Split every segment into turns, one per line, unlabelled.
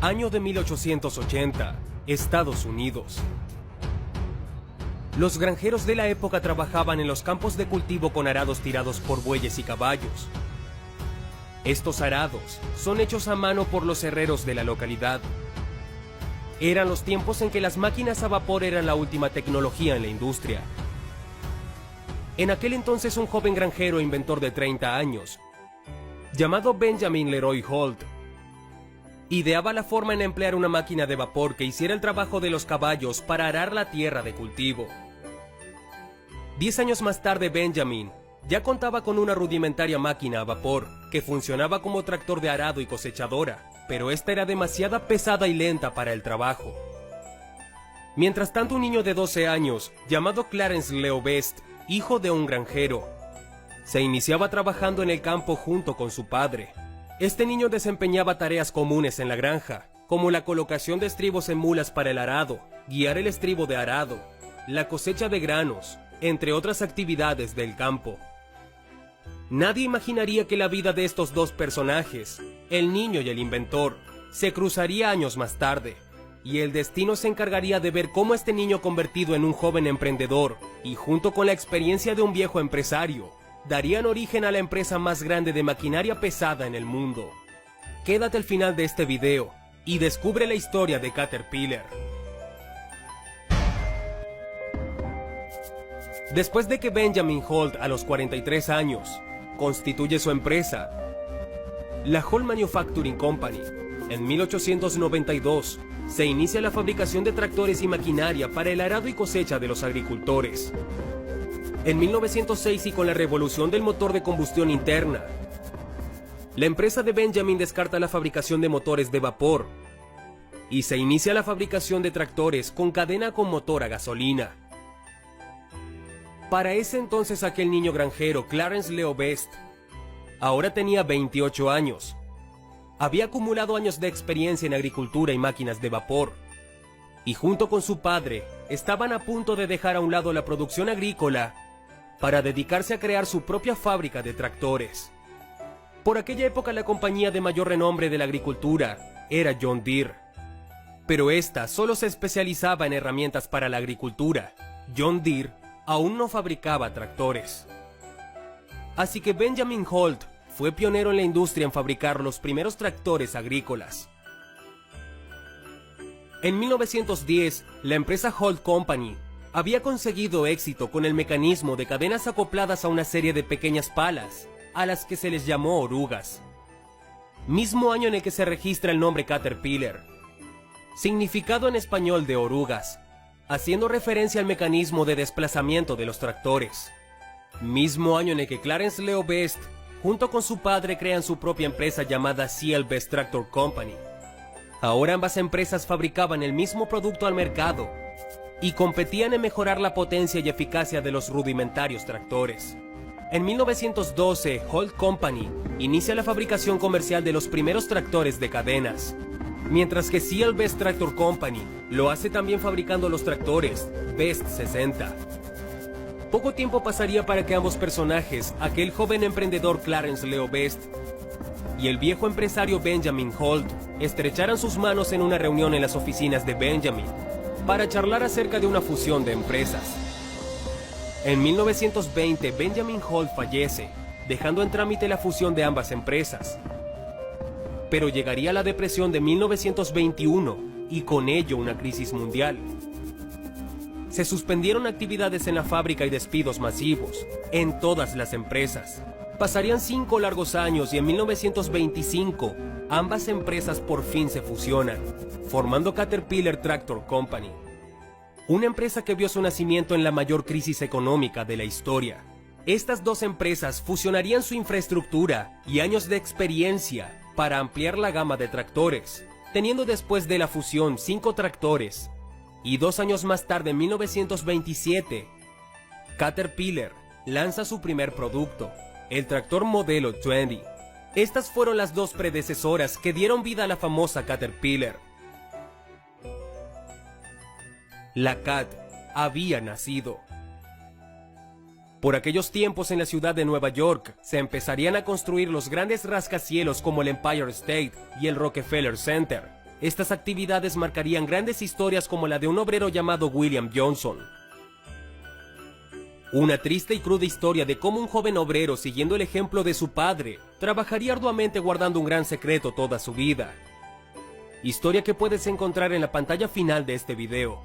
Año de 1880, Estados Unidos. Los granjeros de la época trabajaban en los campos de cultivo con arados tirados por bueyes y caballos. Estos arados son hechos a mano por los herreros de la localidad. Eran los tiempos en que las máquinas a vapor eran la última tecnología en la industria. En aquel entonces un joven granjero e inventor de 30 años, llamado Benjamin Leroy Holt, ideaba la forma en emplear una máquina de vapor que hiciera el trabajo de los caballos para arar la tierra de cultivo. 10 años más tarde Benjamin ya contaba con una rudimentaria máquina a vapor que funcionaba como tractor de arado y cosechadora, pero esta era demasiado pesada y lenta para el trabajo. Mientras tanto, un niño de 12 años, llamado Clarence Leo Best, hijo de un granjero, se iniciaba trabajando en el campo junto con su padre. Este niño desempeñaba tareas comunes en la granja, como la colocación de estribos en mulas para el arado, guiar el estribo de arado, la cosecha de granos, entre otras actividades del campo. Nadie imaginaría que la vida de estos dos personajes, el niño y el inventor, se cruzaría años más tarde, y el destino se encargaría de ver cómo este niño convertido en un joven emprendedor, y junto con la experiencia de un viejo empresario, darían origen a la empresa más grande de maquinaria pesada en el mundo. Quédate al final de este video y descubre la historia de Caterpillar. Después de que Benjamin Holt, a los 43 años, constituye su empresa, la Holt Manufacturing Company, en 1892, se inicia la fabricación de tractores y maquinaria para el arado y cosecha de los agricultores. En 1906, y con la revolución del motor de combustión interna, la empresa de Benjamin descarta la fabricación de motores de vapor y se inicia la fabricación de tractores con cadena con motor a gasolina. Para ese entonces, aquel niño granjero, Clarence Leo Best, ahora tenía 28 años. Había acumulado años de experiencia en agricultura y máquinas de vapor, y junto con su padre, estaban a punto de dejar a un lado la producción agrícola para dedicarse a crear su propia fábrica de tractores. Por aquella época, la compañía de mayor renombre de la agricultura era John Deere, pero esta solo se especializaba en herramientas para la agricultura. John Deere aún no fabricaba tractores. Así que Benjamin Holt fue pionero en la industria en fabricar los primeros tractores agrícolas. En 1910, la empresa Holt Company había conseguido éxito con el mecanismo de cadenas acopladas a una serie de pequeñas palas, a las que se les llamó orugas. Mismo año en el que se registra el nombre Caterpillar, significado en español de orugas, haciendo referencia al mecanismo de desplazamiento de los tractores. Mismo año en el que Clarence Leo Best, junto con su padre, crean su propia empresa llamada C.L. Best Tractor Company. Ahora ambas empresas fabricaban el mismo producto al mercado y competían en mejorar la potencia y eficacia de los rudimentarios tractores. En 1912, Holt Company inicia la fabricación comercial de los primeros tractores de cadenas, mientras que C.L. Best Tractor Company lo hace también fabricando los tractores Best 60. Poco tiempo pasaría para que ambos personajes, aquel joven emprendedor Clarence Leo Best y el viejo empresario Benjamin Holt, estrecharan sus manos en una reunión en las oficinas de Benjamin para charlar acerca de una fusión de empresas. En 1920, Benjamin Holt fallece, dejando en trámite la fusión de ambas empresas. Pero llegaría la depresión de 1921 y con ello una crisis mundial. Se suspendieron actividades en la fábrica y despidos masivos en todas las empresas. Pasarían 5 largos años y en 1925 ambas empresas por fin se fusionan, formando Caterpillar Tractor Company, una empresa que vio su nacimiento en la mayor crisis económica de la historia. Estas dos empresas fusionarían su infraestructura y años de experiencia para ampliar la gama de tractores, teniendo después de la fusión 5 tractores, y 2 años más tarde, en 1927, Caterpillar lanza su primer producto, el tractor modelo 20. Estas fueron las dos predecesoras que dieron vida a la famosa Caterpillar. La Cat había nacido. Por aquellos tiempos, en la ciudad de Nueva York se empezarían a construir los grandes rascacielos como el Empire State y el Rockefeller Center, Estas actividades marcarían grandes historias como la de un obrero llamado William Johnson. Una triste y cruda historia de cómo un joven obrero, siguiendo el ejemplo de su padre, trabajaría arduamente guardando un gran secreto toda su vida. Historia que puedes encontrar en la pantalla final de este video.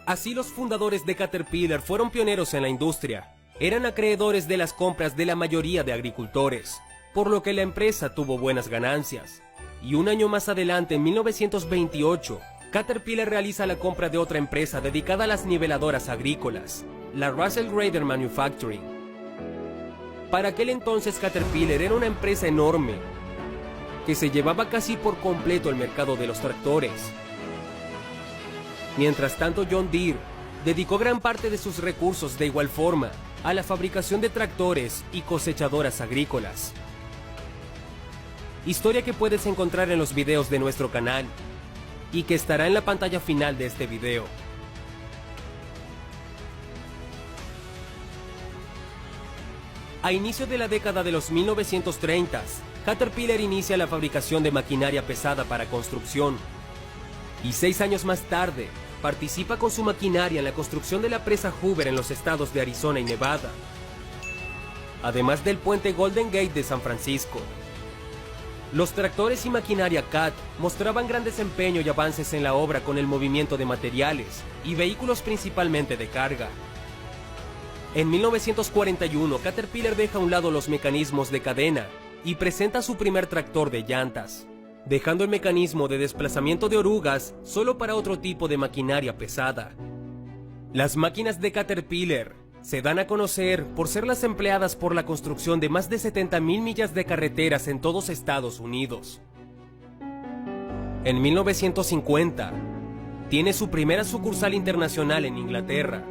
Así los fundadores de Caterpillar fueron pioneros en la industria. Eran acreedores de las compras de la mayoría de agricultores, por lo que la empresa tuvo buenas ganancias. Y un año más adelante, en 1928, Caterpillar realiza la compra de otra empresa dedicada a las niveladoras agrícolas, la Russell Grader Manufacturing. Para aquel entonces Caterpillar era una empresa enorme, que se llevaba casi por completo el mercado de los tractores. Mientras tanto, John Deere dedicó gran parte de sus recursos de igual forma a la fabricación de tractores y cosechadoras agrícolas. Historia que puedes encontrar en los videos de nuestro canal y que estará en la pantalla final de este video. A inicio de la década de los 1930s, Caterpillar inicia la fabricación de maquinaria pesada para construcción. Y 6 años más tarde, participa con su maquinaria en la construcción de la presa Hoover en los estados de Arizona y Nevada, además del puente Golden Gate de San Francisco. Los tractores y maquinaria Cat mostraban gran desempeño y avances en la obra con el movimiento de materiales y vehículos principalmente de carga. En 1941, Caterpillar deja a un lado los mecanismos de cadena y presenta su primer tractor de llantas, dejando el mecanismo de desplazamiento de orugas solo para otro tipo de maquinaria pesada. Las máquinas de Caterpillar se dan a conocer por ser las empleadas por la construcción de más de 70,000 millas de carreteras en todos Estados Unidos. En 1950, tiene su primera sucursal internacional en Inglaterra,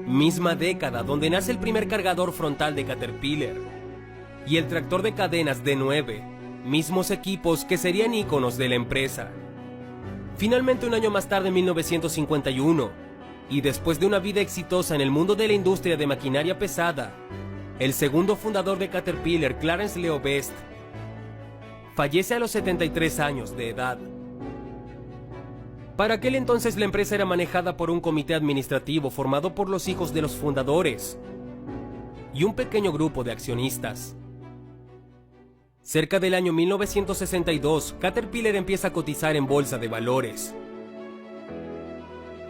misma década donde nace el primer cargador frontal de Caterpillar y el tractor de cadenas D9, mismos equipos que serían íconos de la empresa. Finalmente, un año más tarde, en 1951, y después de una vida exitosa en el mundo de la industria de maquinaria pesada, el segundo fundador de Caterpillar, Clarence Leo Best, fallece a los 73 años de edad. Para aquel entonces la empresa era manejada por un comité administrativo formado por los hijos de los fundadores y un pequeño grupo de accionistas. Cerca del año 1962, Caterpillar empieza a cotizar en bolsa de valores.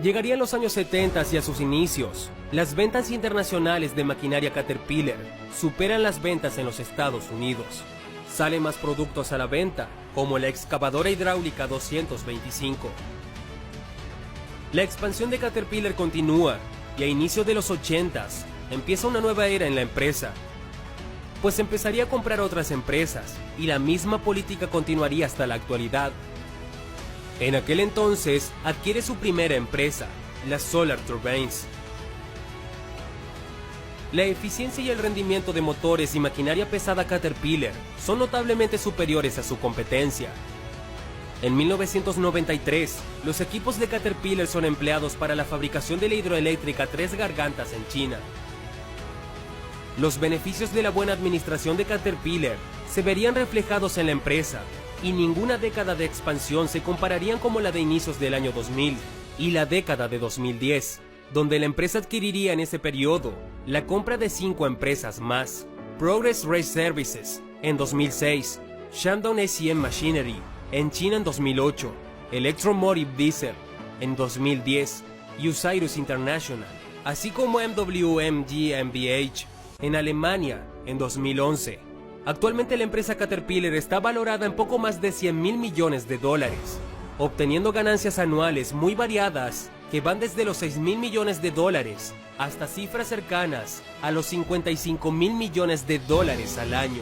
Llegarían los años 70 y a sus inicios, las ventas internacionales de maquinaria Caterpillar superan las ventas en los Estados Unidos. Salen más productos a la venta, como la excavadora hidráulica 225. La expansión de Caterpillar continúa y a inicio de los 80s empieza una nueva era en la empresa, pues empezaría a comprar otras empresas y la misma política continuaría hasta la actualidad. En aquel entonces adquiere su primera empresa, la Solar Turbines. La eficiencia y el rendimiento de motores y maquinaria pesada Caterpillar son notablemente superiores a su competencia. En 1993, los equipos de Caterpillar son empleados para la fabricación de la hidroeléctrica Tres Gargantas en China. Los beneficios de la buena administración de Caterpillar se verían reflejados en la empresa, y ninguna década de expansión se compararían como la de inicios del año 2000 y la década de 2010, donde la empresa adquiriría en ese periodo la compra de 5 empresas más: Progress Race Services en 2006, Shandong ACM Machinery en China en 2008, Electromotive Diesel en 2010 y Osiris International, así como MWM GmbH en Alemania en 2011. Actualmente la empresa Caterpillar está valorada en poco más de 100,000 millones de dólares, obteniendo ganancias anuales muy variadas que van desde los 6,000 millones de dólares hasta cifras cercanas a los 55,000 millones de dólares al año.